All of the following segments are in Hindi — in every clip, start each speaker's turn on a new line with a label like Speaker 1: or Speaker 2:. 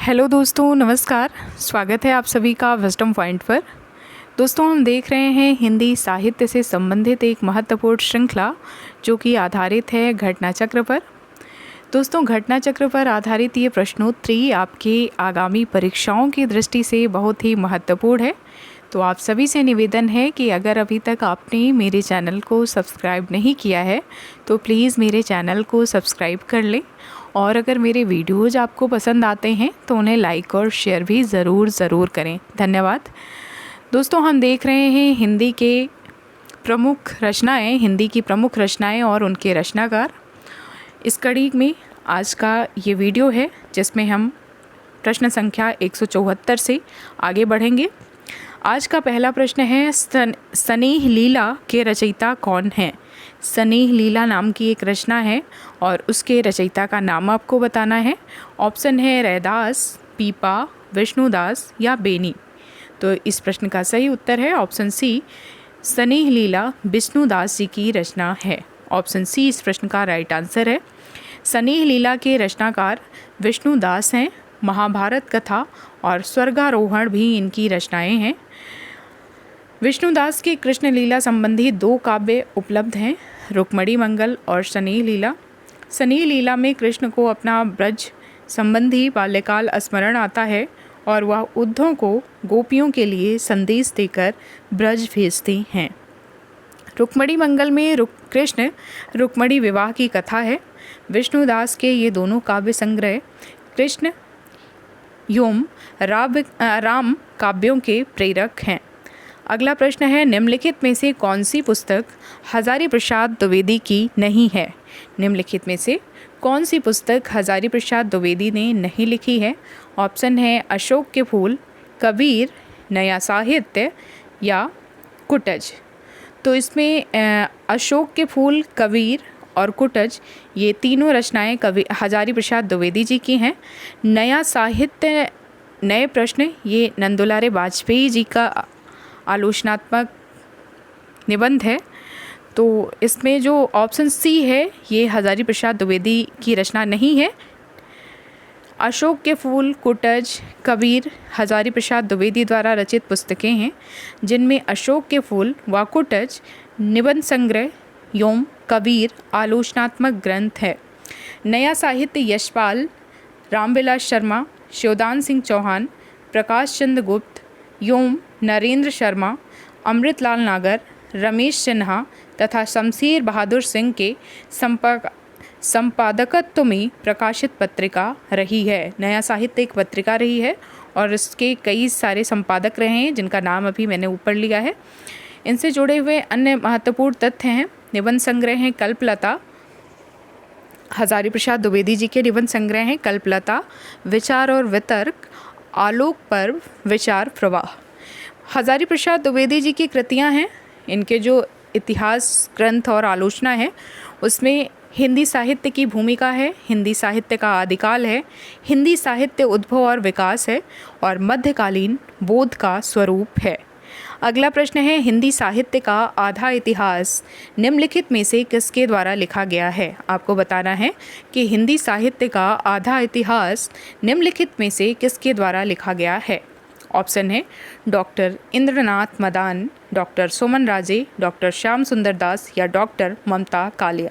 Speaker 1: हेलो दोस्तों, नमस्कार। स्वागत है आप सभी का विजडम पॉइंट पर। दोस्तों, हम देख रहे हैं हिंदी साहित्य से संबंधित एक महत्वपूर्ण श्रृंखला जो कि आधारित है घटना चक्र पर। दोस्तों, घटना चक्र पर आधारित ये प्रश्नोत्तरी आपके आगामी परीक्षाओं की दृष्टि से बहुत ही महत्वपूर्ण है। तो आप सभी से निवेदन है कि अगर अभी तक आपने मेरे चैनल को सब्सक्राइब नहीं किया है तो प्लीज़ मेरे चैनल को सब्सक्राइब कर लें, और अगर मेरे वीडियोज़ आपको पसंद आते हैं तो उन्हें लाइक और शेयर भी ज़रूर करें। धन्यवाद। दोस्तों, हम देख रहे हैं हिंदी की प्रमुख रचनाएं और उनके रचनाकार। इस कड़ी में आज का ये वीडियो है जिसमें हम प्रश्न संख्या 174 से आगे बढ़ेंगे। आज का पहला प्रश्न है, स्नेह लीला के रचयिता कौन हैं? स्नेह लीला नाम की एक रचना है और उसके रचयिता का नाम आपको बताना है। ऑप्शन है रैदास, पीपा, विष्णुदास या बेनी। तो इस प्रश्न का सही उत्तर है ऑप्शन सी, स्नेह लीला विष्णुदास जी की रचना है। ऑप्शन सी इस प्रश्न का राइट आंसर है। स्नेह लीला के रचनाकार विष्णुदास हैं। महाभारत कथा और स्वर्गारोहण भी इनकी रचनाएं हैं। विष्णुदास की कृष्ण लीला संबंधी 2 काव्य उपलब्ध हैं, रुक्मणी मंगल और स्नेह लीला। स्नेह लीला में कृष्ण को अपना ब्रज संबंधी बाल्यकाल स्मरण आता है और वह उद्धव को गोपियों के लिए संदेश देकर ब्रज भेजते हैं। रुक्मणी मंगल में कृष्ण रुक्मणी विवाह की कथा है। विष्णुदास के ये दोनों काव्य संग्रह कृष्ण एवं राम काव्यों के प्रेरक हैं। अगला प्रश्न है, निम्नलिखित में से कौन सी पुस्तक हजारी प्रसाद द्विवेदी की नहीं है? निम्नलिखित में से कौन सी पुस्तक हजारी प्रसाद द्विवेदी ने नहीं लिखी है? ऑप्शन है अशोक के फूल, कबीर, नया साहित्य या कुटज। तो इसमें अशोक के फूल, कबीर और कुटज ये तीनों रचनाएं हजारी प्रसाद द्विवेदी जी की हैं। नया साहित्य नए प्रश्न ये नंदुलारे वाजपेयी जी का आलोचनात्मक निबंध है। तो इसमें जो ऑप्शन सी है ये हजारी प्रसाद द्विवेदी की रचना नहीं है। अशोक के फूल, कुटज, कबीर हजारी प्रसाद द्विवेदी द्वारा रचित पुस्तकें हैं, जिनमें अशोक के फूल व कुटज निबंध संग्रह एवं कबीर आलोचनात्मक ग्रंथ है। नया साहित्य यशपाल, रामविलास शर्मा, शिवदान सिंह चौहान, प्रकाश चंद्र गुप्त एवं नरेंद्र शर्मा, अमृतलाल नागर, रमेश सिन्हा तथा शमशेर बहादुर सिंह के संपादकत्व में प्रकाशित पत्रिका रही है। नया साहित्य एक पत्रिका रही है और इसके कई सारे संपादक रहे हैं जिनका नाम अभी मैंने ऊपर लिया है। इनसे जुड़े हुए अन्य महत्वपूर्ण तथ्य हैं, निबंध संग्रह हैं कल्पलता, हजारी प्रसाद द्विवेदी जी के निबंध संग्रह हैं कल्पलता, विचार और वितर्क, आलोक पर्व, विचार प्रवाह। हजारी प्रसाद द्विवेदी जी की कृतियां हैं, इनके जो इतिहास ग्रंथ और आलोचना है उसमें हिंदी साहित्य की भूमिका है, हिंदी साहित्य का आदिकाल है, हिंदी साहित्य उद्भव और विकास है और मध्यकालीन बोध का स्वरूप है। अगला प्रश्न है, हिंदी साहित्य का आधा इतिहास निम्नलिखित में से किसके द्वारा लिखा गया है? आपको बताना है कि हिंदी साहित्य का आधा इतिहास निम्नलिखित में से किसके द्वारा लिखा गया है? ऑप्शन है डॉक्टर इंद्रनाथ मदान, डॉक्टर सुमन राजे, डॉक्टर श्याम सुंदर दास या डॉक्टर ममता कालिया।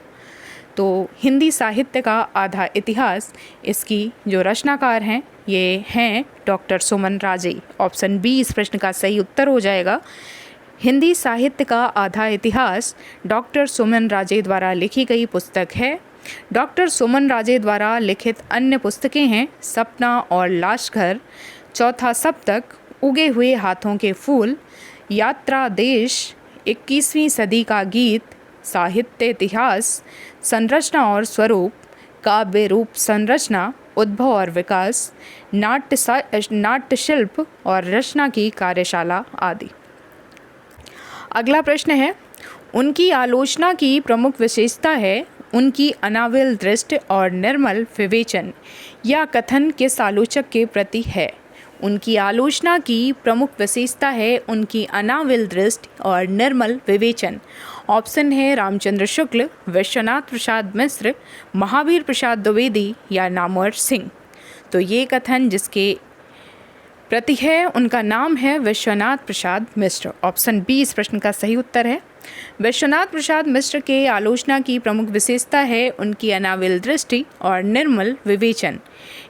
Speaker 1: तो हिंदी साहित्य का आधा इतिहास इसकी जो रचनाकार हैं ये हैं डॉक्टर सुमन राजे। ऑप्शन बी इस प्रश्न का सही उत्तर हो जाएगा। हिंदी साहित्य का आधा इतिहास डॉक्टर सुमन राजे द्वारा लिखी गई पुस्तक है। डॉक्टर सुमन राजे द्वारा लिखित अन्य पुस्तकें हैं सपना और लाशघर, चौथा सप्तक, उगे हुए हाथों के फूल, यात्रा देश, 21वीं सदी का गीत, साहित्य इतिहास, संरचना और स्वरूप, काव्य रूप संरचना, उद्भव और विकास, नाट्य शिल्प और रचना की कार्यशाला आदि। अगला प्रश्न है, उनकी आलोचना की प्रमुख विशेषता है उनकी अनाविल दृष्टि और निर्मल विवेचन। यह कथन किस आलोचक के प्रति है? उनकी आलोचना की प्रमुख विशेषता है उनकी अनाविल दृष्टि और निर्मल विवेचन। ऑप्शन है रामचंद्र शुक्ल, विश्वनाथ प्रसाद मिश्र, महावीर प्रसाद द्विवेदी या नामवर सिंह। तो ये कथन जिसके प्रति है उनका नाम है विश्वनाथ प्रसाद मिश्र। ऑप्शन बी इस प्रश्न का सही उत्तर है। विश्वनाथ प्रसाद मिश्र के आलोचना की प्रमुख विशेषता है उनकी अनाविल दृष्टि और निर्मल विवेचन।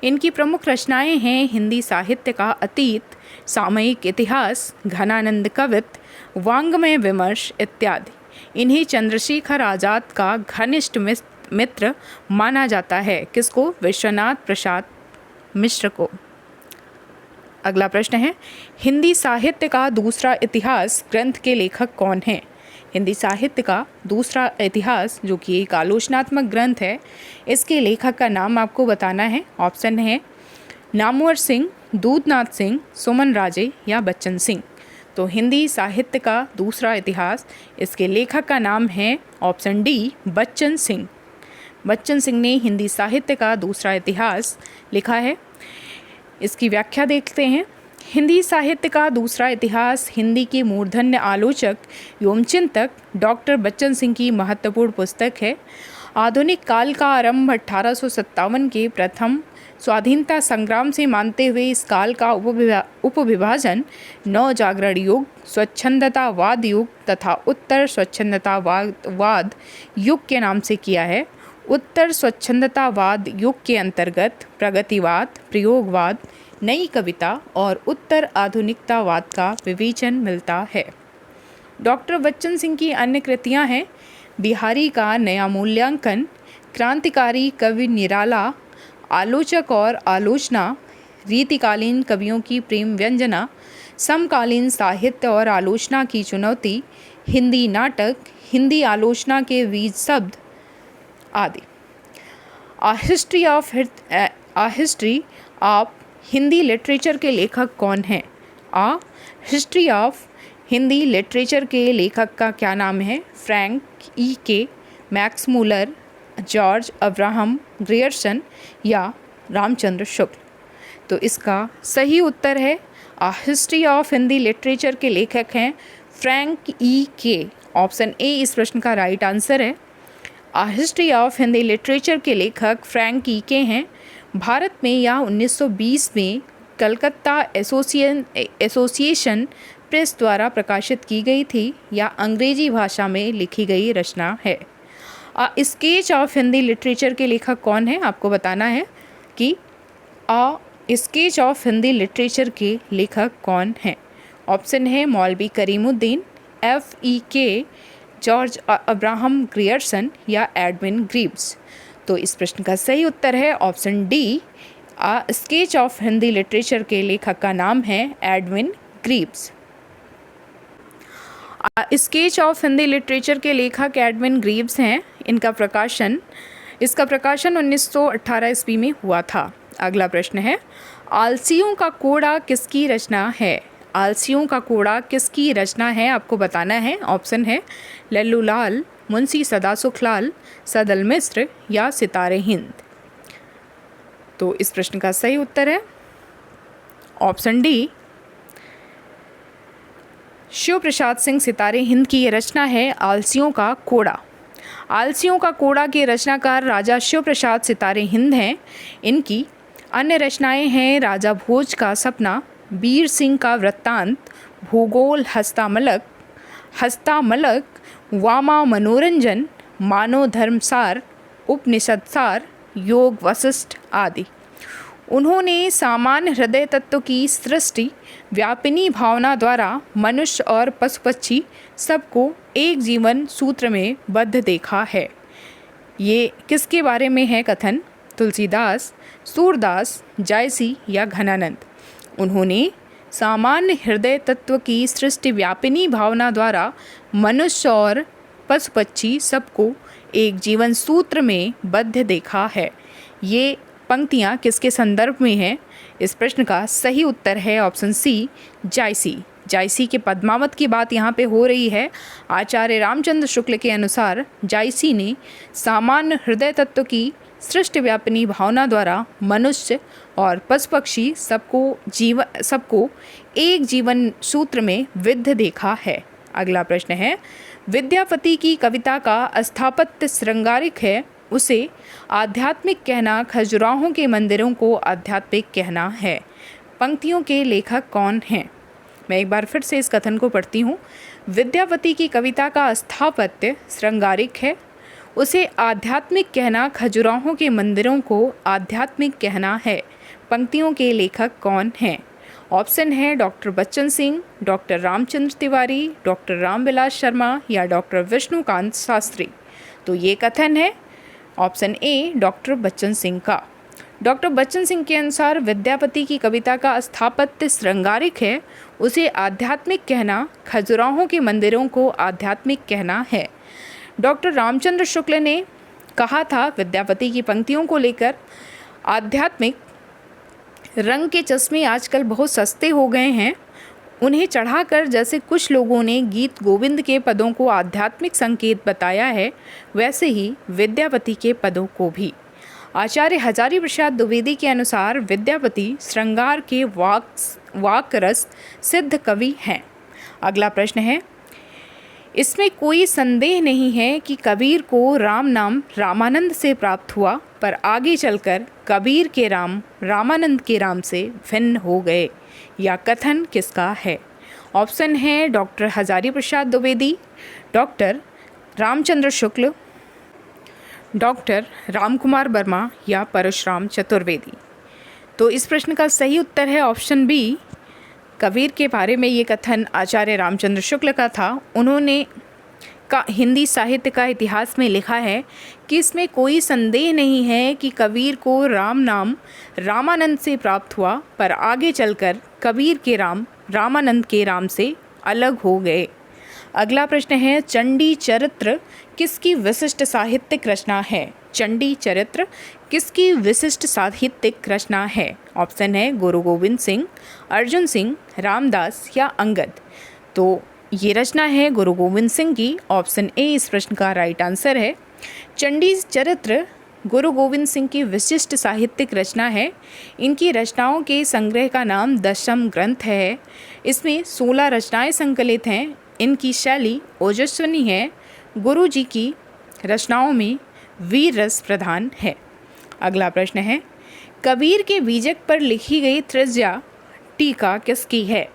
Speaker 1: इनकी प्रमुख रचनाएं हैं हिंदी साहित्य का अतीत, सामयिक इतिहास, घनानंद कवित्व, वांग्मय विमर्श इत्यादि। इन्हीं चंद्रशेखर आज़ाद का घनिष्ठ मित्र माना जाता है। किसको? विश्वनाथ प्रसाद मिश्र को। अगला प्रश्न है, हिंदी साहित्य का दूसरा इतिहास ग्रंथ के लेखक कौन हैं? हिंदी साहित्य का दूसरा इतिहास जो कि एक आलोचनात्मक ग्रंथ है, इसके लेखक का नाम आपको बताना है। ऑप्शन है नामवर सिंह, दूधनाथ सिंह, सुमन राजे या बच्चन सिंह। तो हिंदी साहित्य का दूसरा इतिहास, इसके लेखक का नाम है ऑप्शन डी बच्चन सिंह। बच्चन सिंह ने हिंदी साहित्य का दूसरा इतिहास लिखा है। इसकी व्याख्या देखते हैं। हिंदी साहित्य का दूसरा इतिहास हिंदी के मूर्धन्य आलोचक एवं चिंतक डॉक्टर बच्चन सिंह की महत्वपूर्ण पुस्तक है। आधुनिक काल का आरंभ 1857 के प्रथम स्वाधीनता संग्राम से मानते हुए इस काल का उपविभाजन नव जागरण युग, स्वच्छंदतावाद युग तथा उत्तर स्वच्छंदतावाद युग के नाम से किया है। उत्तर स्वच्छंदतावाद युग के अंतर्गत प्रगतिवाद, प्रयोगवाद, नई कविता और उत्तर आधुनिकतावाद का विवेचन मिलता है। डॉक्टर बच्चन सिंह की अन्य कृतियां हैं बिहारी का नया मूल्यांकन, क्रांतिकारी कवि निराला, आलोचक और आलोचना, रीतिकालीन कवियों की प्रेम व्यंजना, समकालीन साहित्य और आलोचना की चुनौती, हिंदी नाटक, हिंदी आलोचना के बीज शब्द आदि। आ हिस्ट्री ऑफ हिंदी लिटरेचर के लेखक कौन हैं? आ हिस्ट्री ऑफ हिंदी लिटरेचर के लेखक का क्या नाम है? फ्रैंक ई के, Max Muller, George Abraham Grierson या रामचंद्र शुक्ल। तो इसका सही उत्तर है आ हिस्ट्री ऑफ हिंदी लिटरेचर के लेखक हैं फ्रैंक ई के। ऑप्शन ए इस प्रश्न का राइट आंसर है। आ हिस्ट्री ऑफ हिंदी लिटरेचर के लेखक फ्रैंक ई के हैं। भारत में यह 1920 में कलकत्ता एसोसिएशन प्रेस द्वारा प्रकाशित की गई थी या अंग्रेजी भाषा में लिखी गई रचना है। स्केच ऑफ हिंदी लिटरेचर के लेखक कौन है? आपको बताना है कि स्केच ऑफ हिंदी लिटरेचर के लेखक कौन हैं। ऑप्शन है मौलवी Karimuddin, FEK, George Abraham Grierson या एडविन ग्रीव्स। तो इस प्रश्न का सही उत्तर है option D. Sketch of Hindi literature के लेखक का नाम है Edwin Greaves. Sketch of Hindi literature के लेखक एडविन ग्रीव्स हैं। इसका प्रकाशन 1918 ईस्वी में हुआ था। अगला प्रश्न है, आलसियों का कोड़ा किसकी रचना है? आलसियों का कोड़ा किसकी रचना है? आपको बताना है। ऑप्शन है लल्लू लाल, मुंशी सदासुखलाल, सदल मिश्र या सितारे हिंद। तो इस प्रश्न का सही उत्तर है ऑप्शन डी, शिव प्रसाद सिंह सितारे हिंद की ये रचना है आलसियों का कोड़ा। आलसियों का कोड़ा के रचनाकार राजा शिव प्रसाद सितारे हिंद हैं। इनकी अन्य रचनाएं हैं राजा भोज का सपना, वीर सिंह का वृत्तांत, भूगोल हस्तामलक, वामा मनोरंजन, मानव धर्मसार, उपनिषद सार, योग वशिष्ठ आदि। उन्होंने सामान्य हृदय तत्व की सृष्टि व्यापिनी भावना द्वारा मनुष्य और पशु पक्षी सबको एक जीवन सूत्र में बद्ध देखा है। ये किसके बारे में है कथन? तुलसीदास, सूरदास, जायसी या घनानंद। उन्होंने सामान्य हृदय तत्व की सृष्टि व्यापिनी भावना द्वारा मनुष्य और पशु पक्षी सबको एक जीवन सूत्र में बद्ध देखा है। ये पंक्तियाँ किसके संदर्भ में हैं? इस प्रश्न का सही उत्तर है ऑप्शन सी, जायसी। जायसी के पद्मावत की बात यहाँ पे हो रही है। आचार्य रामचंद्र शुक्ल के अनुसार जायसी ने सामान्य हृदय तत्व की सृष्टि व्यापिनी भावना द्वारा मनुष्य और पशु पक्षी सबको एक जीवन सूत्र में विद्ध देखा है। अगला प्रश्न है, विद्यापति की कविता का स्थापत्य श्रृंगारिक है उसे आध्यात्मिक कहना खजुराहों के मंदिरों को आध्यात्मिक कहना है। पंक्तियों के लेखक कौन हैं? मैं एक बार फिर से इस कथन को पढ़ती हूँ। विद्यापति की कविता का स्थापत्य श्रृंगारिक है। उसे आध्यात्मिक कहना खजुराहों के मंदिरों को आध्यात्मिक कहना है। पंक्तियों के लेखक कौन हैं? ऑप्शन है doctor Bachchan Singh, doctor Ramchandra Tiwari, doctor Ramvilas Sharma या डॉक्टर विष्णुकांत शास्त्री। तो ये कथन है option A doctor Bachchan Singh का। डॉक्टर बच्चन सिंह के अनुसार विद्यापति की कविता का स्थापत्य श्रृंगारिक है। उसे आध्यात्मिक कहना खजुराहों के मंदिरों को आध्यात्मिक कहना है। डॉक्टर रामचंद्र शुक्ल ने कहा था विद्यापति की पंक्तियों को लेकर, आध्यात्मिक रंग के चश्मे आजकल बहुत सस्ते हो गए हैं, उन्हें चढ़ाकर जैसे कुछ लोगों ने गीत गोविंद के पदों को आध्यात्मिक संकेत बताया है, वैसे ही विद्यापति के पदों को भी। आचार्य हजारी प्रसाद द्विवेदी के अनुसार विद्यापति श्रृंगार के वाक रस सिद्ध कवि हैं। अगला प्रश्न है, इसमें कोई संदेह नहीं है कि कबीर को राम नाम रामानंद से प्राप्त हुआ, पर आगे चलकर कबीर के राम रामानंद के राम से भिन्न हो गए। यह कथन किसका है? ऑप्शन है doctor Hazari Prasad Dwivedi, doctor Ramchandra Shukla, doctor Ramkumar Verma या परशुराम चतुर्वेदी। तो इस प्रश्न का सही उत्तर है ऑप्शन बी। कबीर के बारे में ये कथन आचार्य रामचंद्र शुक्ल का था। उन्होंने हिंदी साहित्य का इतिहास में लिखा है कि इसमें कोई संदेह नहीं है कि कबीर को राम नाम रामानंद से प्राप्त हुआ, पर आगे चलकर कबीर के राम रामानंद के राम से अलग हो गए। अगला प्रश्न है, चंडी चरित्र किसकी विशिष्ट साहित्यिक रचना है? चंडी चरित्र किसकी विशिष्ट साहित्यिक रचना है? ऑप्शन है गुरु गोविंद सिंह, अर्जुन सिंह, रामदास या अंगद। तो ये रचना है गुरु गोविंद सिंह की। ऑप्शन ए इस प्रश्न का राइट आंसर है। चंडी चरित्र गुरु गोविंद सिंह की विशिष्ट साहित्यिक रचना है। इनकी रचनाओं के संग्रह का नाम दशम ग्रंथ है। इसमें 16 रचनाएं संकलित हैं। इनकी शैली ओजस्विनी है। गुरु जी की रचनाओं में वीर रस प्रधान है। अगला प्रश्न है, कबीर के बीजक पर लिखी गई तृज्या टीका किसकी है?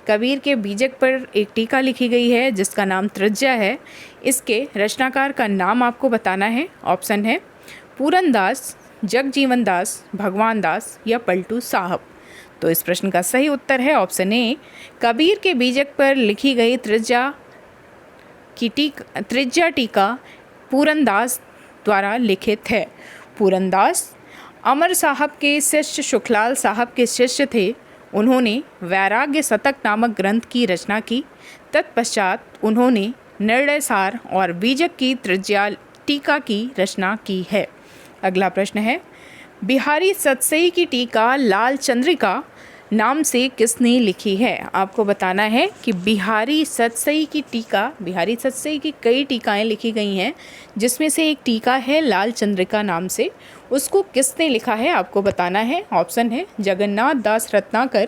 Speaker 1: कबीर के बीजक पर एक टीका लिखी गई है जिसका नाम तृज्या है। इसके रचनाकार का नाम आपको बताना है। ऑप्शन है पूरन दास, जगजीवन दास, भगवान दास या पलटू साहब। तो इस प्रश्न का सही उत्तर है ऑप्शन ए। कबीर के बीजक पर लिखी गई तृज्या टीका पूरन दास द्वारा लिखित है। पूरन दास अमर साहब के शिष्य सुखलाल साहब के शिष्य थे। उन्होंने वैराग्य शतक नामक ग्रंथ की रचना की। तत्पश्चात उन्होंने निर्णय सार और बीजक की तृज्या टीका की रचना की है। अगला प्रश्न है, बिहारी सतसई की टीका लाल चंद्रिका नाम से किसने लिखी है? आपको बताना है कि बिहारी सतसई की कई टीकाएं लिखी गई हैं, जिसमें से एक टीका है लाल चंद्रिका नाम से। उसको किसने लिखा है आपको बताना है। ऑप्शन है जगन्नाथ दास रत्नाकर,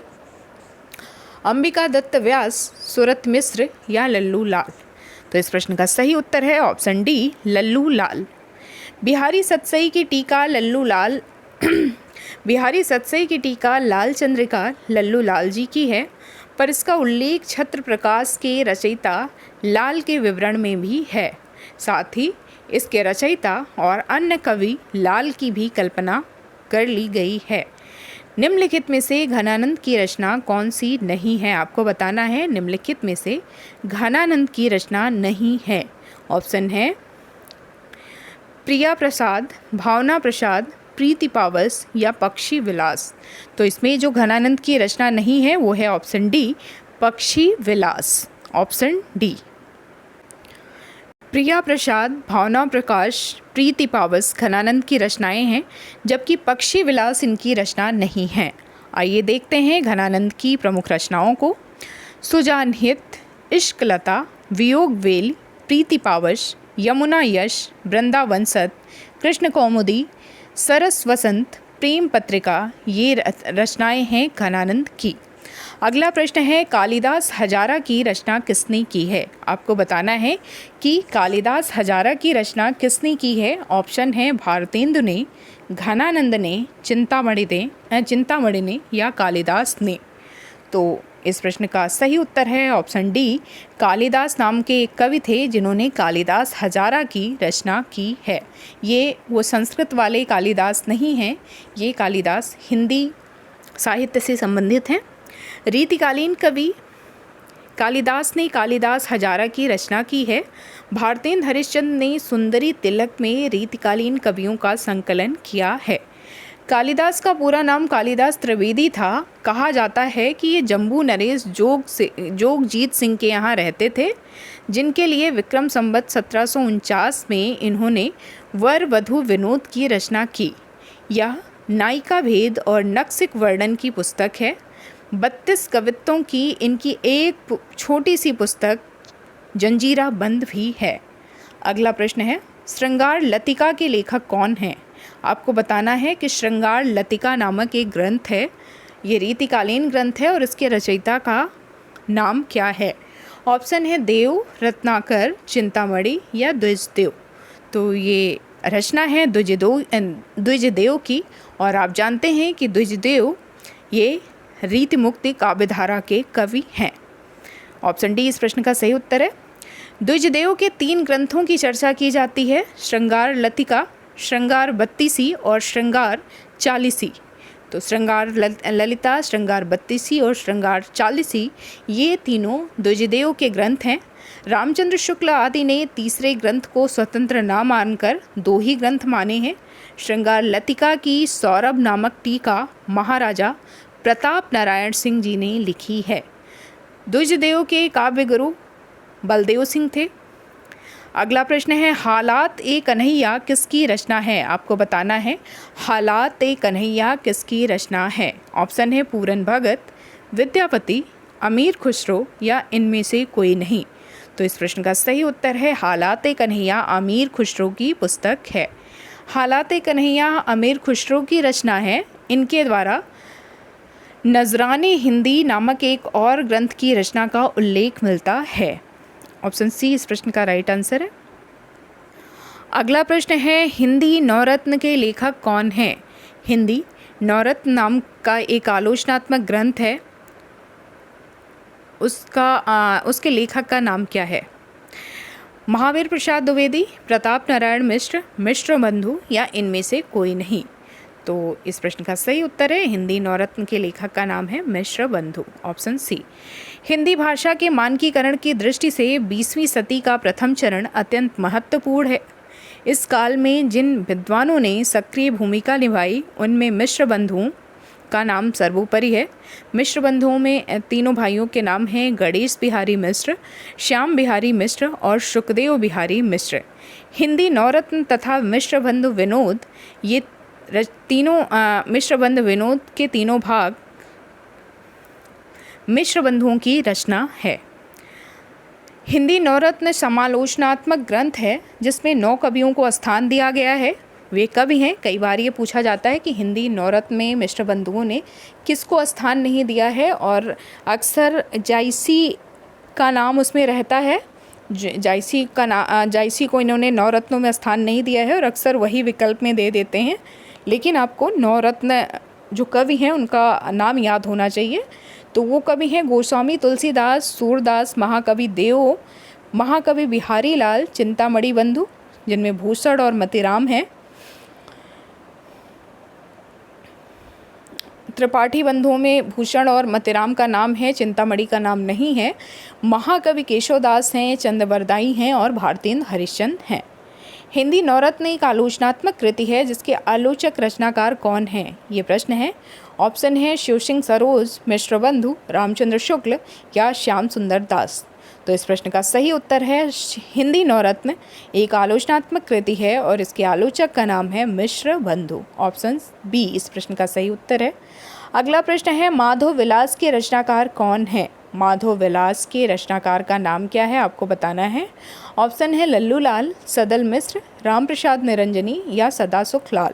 Speaker 1: अंबिका दत्त व्यास, सुरत मिश्र या लल्लू लाल। तो इस प्रश्न का सही उत्तर है ऑप्शन डी लल्लू लाल। बिहारी सतसई की टीका लाल चंद्रिका लल्लू लाल जी की है, पर इसका उल्लेख छत्र प्रकाश के रचयिता लाल के विवरण में भी है। साथ ही इसके रचयिता और अन्य कवि लाल की भी कल्पना कर ली गई है। निम्नलिखित में से घनानंद की रचना कौन सी नहीं है? आपको बताना है निम्नलिखित में से घनानंद की रचना नहीं है। ऑप्शन है प्रिया प्रसाद, भावना प्रसाद, प्रीति पावस या पक्षी विलास। तो इसमें जो घनानंद की रचना नहीं है वो है ऑप्शन डी पक्षी विलास। Option D. प्रिया प्रसाद, भावना प्रकाश, प्रीति पावस घनानंद की रचनाएं हैं, जबकि पक्षी विलास इनकी रचना नहीं है। आइए देखते हैं घनानंद की प्रमुख रचनाओं को। सुजानहित, इश्कलता, वियोग वेल, प्रीति पावस, यमुना यश, वृंदावन सत, कृष्ण कौमुदी, सरस वसंत, प्रेम पत्रिका, ये रचनाएं हैं घनानंद की। अगला प्रश्न है कालिदास हजारा की रचना किसने की है। आपको बताना है कि कालिदास हजारा की रचना किसने की है। ऑप्शन है भारतेंदु ने, घनानंद ने, चिंतामणि ने या कालिदास ने। तो इस प्रश्न का सही उत्तर है ऑप्शन डी, कालिदास नाम के एक कवि थे जिन्होंने कालिदास हजारा की रचना की है। ये वो संस्कृत वाले कालिदास नहीं हैं, ये कालिदास हिंदी साहित्य से संबंधित हैं। रीतिकालीन कवि कालिदास ने कालिदास हजारा की रचना की है। भारतेंदु हरिश्चंद्र ने सुंदरी तिलक में रीतिकालीन कवियों का संकलन किया है। कालिदास का पूरा नाम कालिदास त्रिवेदी था। कहा जाता है कि ये जम्बू नरेश जोगजीत सिंह के यहाँ रहते थे, जिनके लिए विक्रम संवत 1749 में इन्होंने वर वधु विनोद की रचना की। यह नायिका भेद और नक्सिक वर्णन की पुस्तक है। 32 कवित्वों की इनकी एक छोटी सी पुस्तक जंजीरा बंद भी है। अगला प्रश्न है श्रृंगार लतिका के लेखक कौन हैं। आपको बताना है कि श्रृंगार लतिका नामक एक ग्रंथ है। ये रीतिकालीन ग्रंथ है और इसके रचयिता का नाम क्या है। ऑप्शन है देव, रत्नाकर, चिंतामणि या द्विजदेव। तो ये रचना है द्विजदेव की, और आप जानते हैं कि द्विजदेव ये रीतिमुक्ति काव्यधारा के कवि हैं। ऑप्शन डी इस प्रश्न का सही उत्तर है। द्विजदेव के 3 ग्रंथों की चर्चा की जाती है, श्रृंगार लतिका, श्रृंगार बत्तीसी और श्रृंगार चालीसी। तो श्रृंगार ललिता, श्रृंगार बत्तीसी और श्रृंगार चालीसी ये तीनों द्विजदेव के ग्रंथ हैं। रामचंद्र शुक्ल आदि ने तीसरे ग्रंथ को स्वतंत्र न मानकर 2 ही ग्रंथ माने हैं। श्रृंगार लतिका की सौरभ नामक टीका महाराजा प्रताप नारायण सिंह जी ने लिखी है। द्विजदेव के काव्य गुरु बलदेव सिंह थे। अगला प्रश्न है हालात ए कन्हैया किसकी रचना है। आपको बताना है हालात ए कन्हैया किसकी रचना है। ऑप्शन है पूरन भगत, विद्यापति, अमीर खुसरो या इनमें से कोई नहीं। तो इस प्रश्न का सही उत्तर है हालात ए कन्हैया अमीर खुसरो की पुस्तक है। हालात ए कन्हैया अमीर खुसरो की रचना है। इनके द्वारा नजराने हिंदी नामक एक और ग्रंथ की रचना का उल्लेख मिलता है। ऑप्शन सी इस प्रश्न का राइट आंसर है। अगला प्रश्न है हिंदी नवरत्न के लेखक कौन हैं। हिंदी नवरत्न नाम का एक आलोचनात्मक ग्रंथ है, उसके लेखक का नाम क्या है। महावीर प्रसाद द्विवेदी, प्रताप नारायण मिश्र, मिश्र बंधु या इनमें से कोई नहीं। तो इस प्रश्न का सही उत्तर है हिंदी नवरत्न के लेखक का नाम है मिश्र बंधु। Option C. हिंदी भाषा के मानकीकरण की दृष्टि से 20वीं सदी का प्रथम चरण अत्यंत महत्वपूर्ण है। इस काल में जिन विद्वानों ने सक्रिय भूमिका निभाई उनमें मिश्र बंधुओं का नाम सर्वोपरि है। मिश्र बंधुओं में तीनों भाइयों के नाम हैं गणेश बिहारी मिश्र, श्याम बिहारी मिश्र और शुकदेव बिहारी मिश्र। हिंदी नवरत्न तथा मिश्र बंधु विनोद ये तीनों मिश्र बंधु विनोद के तीनों भाग मिश्र बंधुओं की रचना है। हिंदी नवरत्न समालोचनात्मक ग्रंथ है जिसमें 9 कवियों को स्थान दिया गया है। वे कवि हैं। कई बार ये पूछा जाता है कि हिंदी नवरत्न में मिश्र बंधुओं ने किसको स्थान नहीं दिया है, और अक्सर जायसी का नाम उसमें रहता है। जायसी को इन्होंने नवरत्नों में स्थान नहीं दिया है और अक्सर वही विकल्प में दे देते हैं। लेकिन आपको नवरत्न जो कवि हैं उनका नाम याद होना चाहिए। तो वो कवि हैं गोस्वामी तुलसीदास, सूरदास, महाकवि देव, महाकवि बिहारी लाल, चिंतामणि बंधु जिनमें भूषण और मतिराम हैं। त्रिपाठी बंधुओं में भूषण और मतिराम का नाम है, चिंतामणि का नाम नहीं है। महाकवि केशवदास हैं, चंद्रवरदाई हैं और भारतेंदु हरिश्चंद्र हैं। हिंदी नवरत्न एक आलोचनात्मक कृति है जिसके आलोचक रचनाकार कौन हैं, ये प्रश्न है। ऑप्शन है शिव सिंह सरोज, मिश्र बंधु, रामचंद्र शुक्ल या श्याम सुंदर दास। तो इस प्रश्न का सही उत्तर है हिंदी नवरत्न एक आलोचनात्मक कृति है और इसके आलोचक का नाम है मिश्र बंधु। ऑप्शन बी इस प्रश्न का सही उत्तर है। अगला प्रश्न है माधव विलास के रचनाकार कौन है। माधव विलास के रचनाकार का नाम क्या है, आपको बताना है। ऑप्शन है लल्लू लाल, सदल मिश्र, राम प्रसाद निरंजनी या सदासुख लाल।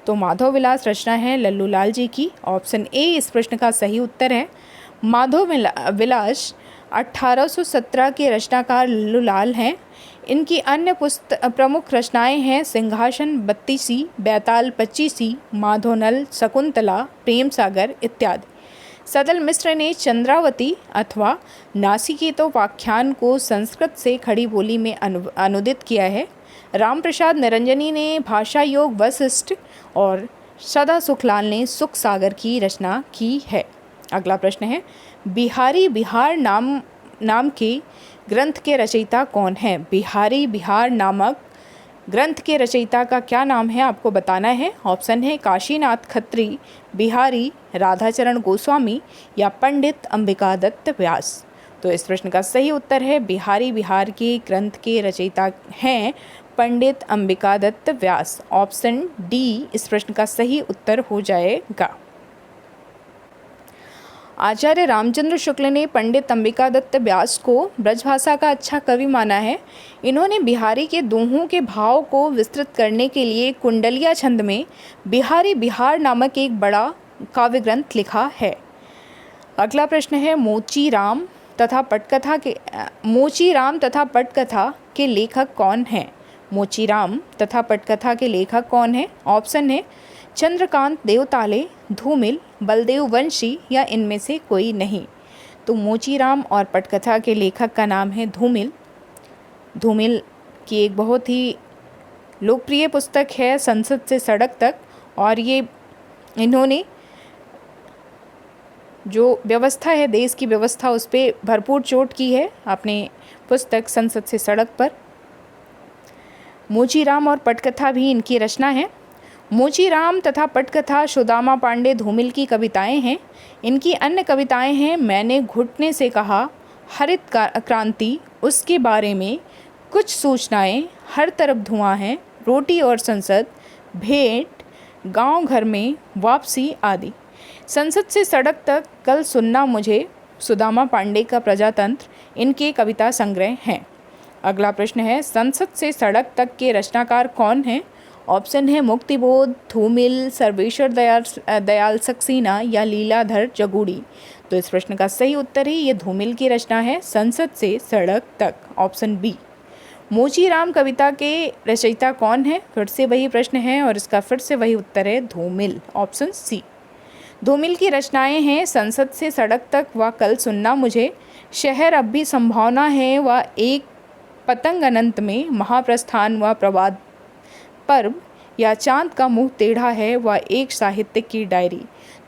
Speaker 1: तो माधव विलास रचना है लल्लू लाल जी की। ऑप्शन ए इस प्रश्न का सही उत्तर है। माधव विलास 1817 के रचनाकार लल्लूलाल हैं। इनकी अन्य प्रमुख रचनाएं हैं सिंहासन 32, बैताल 25, माधोनल, शकुंतला, प्रेम सागर इत्यादि। सदल मिश्र ने चंद्रावती अथवा नासिकेतोपाख्यान को संस्कृत से खड़ी बोली में अनुदित किया है। रामप्रसाद निरंजनी ने भाषा योग वशिष्ठ और सदा सुखलाल ने सुख सागर की रचना की है। अगला प्रश्न है, बिहारी बिहार नाम के ग्रंथ के रचयिता कौन है? बिहारी बिहार नामक ग्रंथ के रचयिता का क्या नाम है आपको बताना है। ऑप्शन है काशीनाथ खत्री, बिहारी, राधाचरण गोस्वामी या पंडित अंबिकादत्त व्यास। तो इस प्रश्न का सही उत्तर है बिहारी बिहार के ग्रंथ के रचयिता हैं पंडित अंबिकादत्त व्यास। ऑप्शन डी इस प्रश्न का सही उत्तर हो जाएगा। आचार्य रामचंद्र शुक्ल ने पंडित अंबिकादत्त व्यास को ब्रजभाषा का अच्छा कवि माना है। इन्होंने बिहारी के दोहों के भाव को विस्तृत करने के लिए कुंडलिया छंद में बिहारी बिहार नामक एक बड़ा काव्य ग्रंथ लिखा है। अगला प्रश्न है, मोची राम तथा पटकथा के लेखक कौन हैं? मोची राम तथा पटकथा के लेखक कौन हैं? ऑप्शन है चंद्रकांत देवताले, धूमिल, बलदेव वंशी या इनमें से कोई नहीं। तो मोचीराम और पटकथा के लेखक का नाम है धूमिल। धूमिल की एक बहुत ही लोकप्रिय पुस्तक है संसद से सड़क तक, और ये इन्होंने जो व्यवस्था है, देश की व्यवस्था, उस पर भरपूर चोट की है अपने पुस्तक संसद से सड़क पर। मोचीराम और पटकथा भी इनकी रचना है। मोचीराम तथा पटकथा सुदामा पांडे धूमिल की कविताएं हैं। इनकी अन्य कविताएं हैं मैंने घुटने से कहा, हरित क्रांति, उसके बारे में कुछ सूचनाएं, हर तरफ धुआं है, रोटी और संसद, भेंट, गांव घर में वापसी आदि। संसद से सड़क तक, कल सुनना मुझे, सुदामा पांडे का प्रजातंत्र इनके कविता संग्रह हैं। अगला प्रश्न है, संसद से सड़क तक के रचनाकार कौन हैं? ऑप्शन है मुक्तिबोध, धूमिल, सर्वेश्वर दयाल सक्सेना या लीलाधर जगूड़ी। तो इस प्रश्न का सही उत्तर है ये धूमिल की रचना है संसद से सड़क तक। Option B. मोचीराम कविता के रचयिता कौन है? फिर से वही प्रश्न है और इसका फिर से वही उत्तर है धूमिल। Option C. धूमिल की रचनाएं हैं संसद से सड़क तक व कल सुनना मुझे, शहर अब भी संभावना है व एक पतंग अनंत में, महाप्रस्थान व प्रवाद पर्व या चांद का मुंह टेढ़ा है व एक साहित्यिक की डायरी।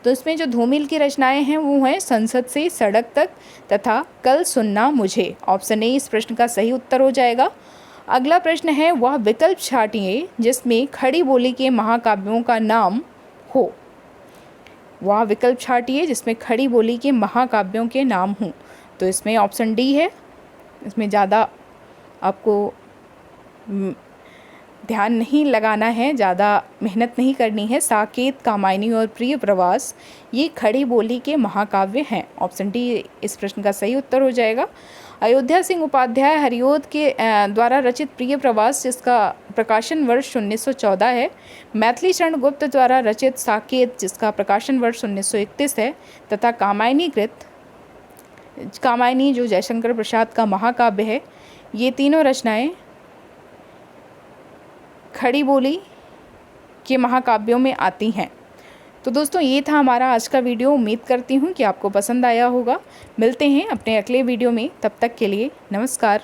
Speaker 1: तो इसमें जो धूमिल की रचनाएं हैं वो हैं संसद से सड़क तक तथा कल सुनना मुझे। ऑप्शन ए इस प्रश्न का सही उत्तर हो जाएगा। अगला प्रश्न है, वह विकल्प छांटिए जिसमें खड़ी बोली के महाकाव्यों का नाम हो। वह विकल्प छांटिए जिसमें खड़ी बोली के महाकाव्यों के नाम हों। तो इसमें ऑप्शन डी है। इसमें ज़्यादा आपको ध्यान नहीं लगाना है, ज़्यादा मेहनत नहीं करनी है। साकेत, कामायनी और प्रिय प्रवास ये खड़ी बोली के महाकाव्य हैं। ऑप्शन डी इस प्रश्न का सही उत्तर हो जाएगा। अयोध्या सिंह उपाध्याय हरिओद के द्वारा रचित प्रिय प्रवास जिसका प्रकाशन वर्ष 1914 है। मैथिली शरण गुप्त द्वारा रचित साकेत जिसका प्रकाशन वर्ष 1931 है तथा कामायनी जो जयशंकर प्रसाद का महाकाव्य है। ये तीनों रचनाएं खड़ी बोली के महाकाव्यों में आती हैं। तो दोस्तों ये था हमारा आज का वीडियो। उम्मीद करती हूँ कि आपको पसंद आया होगा। मिलते हैं अपने अगले वीडियो में, तब तक के लिए नमस्कार।